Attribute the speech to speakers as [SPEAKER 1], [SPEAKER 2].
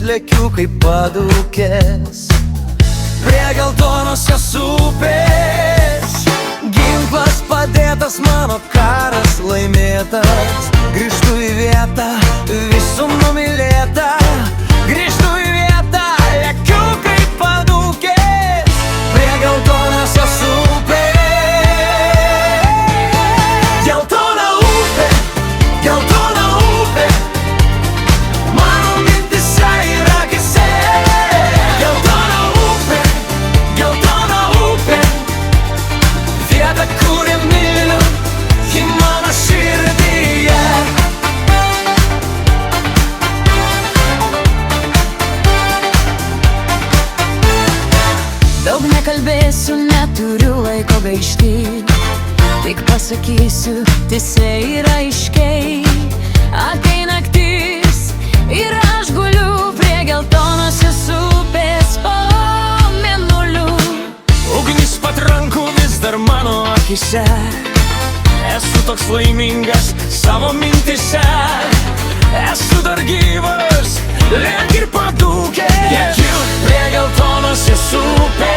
[SPEAKER 1] lekiu kaip padūkės prie geltonosios upės. Ginklas padėtas, mano karas laimėtas. Grįžtu į vietą, visų numylėta. Grįžtu į vietą, lekiu kaip padūkės prie geltonosios upės. Geltona upė, geltona upė, mano mintyse ir akyse. Geltona upė, vieta, kurią myliu, ji mano širdyje.
[SPEAKER 2] Daug nekalbėsiu, neturiu laiko gaišti, tik pasakysiu tiesiai ir aiškiai. Ateina naktis ir aš guliu prie geltonosios upės po mėnuliu.
[SPEAKER 1] Ugnis patrankų vis dar mano akyse. Esu toks laimingas savo mintyse. Esu dar gyvas, lyg ir padūkęs. Lekiu prie geltonosios upės.